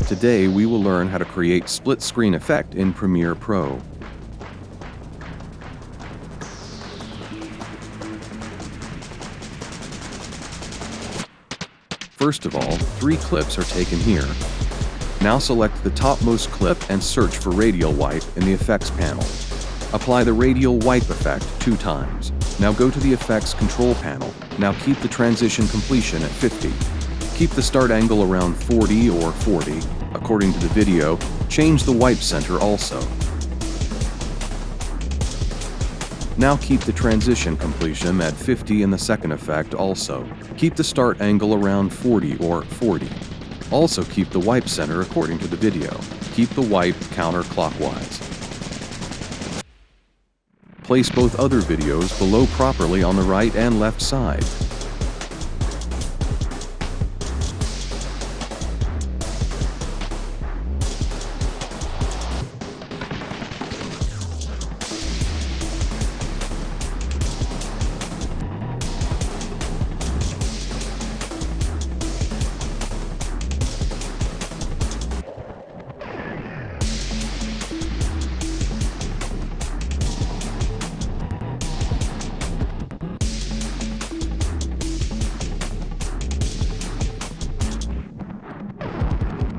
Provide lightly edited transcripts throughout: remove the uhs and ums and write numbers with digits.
Today we will learn how to create split screen effect in Premiere Pro. First of all, 3 clips are taken here. Now select the topmost clip and search for radial wipe in the effects panel. Apply the radial wipe effect 2 times. Now go to the effects control panel. Now keep the transition completion at 50. Keep the start angle around 40 or 40, according to the video. Change the wipe center also. Now keep the transition completion at 50 in the second effect also. Keep the start angle around 40 or 40. Also keep the wipe center according to the video. Keep the wipe counterclockwise. Place both other videos below properly on the right and left side.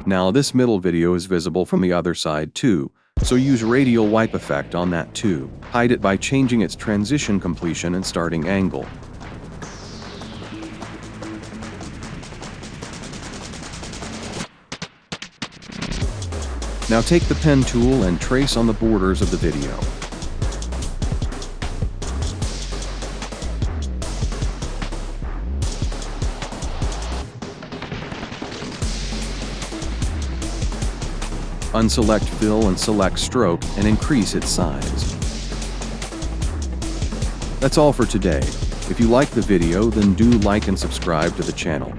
Now this middle video is visible from the other side too, so use radial wipe effect on that too. Hide it by changing its transition completion and starting angle. Now take the pen tool and trace on the borders of the video. Unselect fill and select stroke and increase its size. That's all for today. If you like the video, then do like and subscribe to the channel.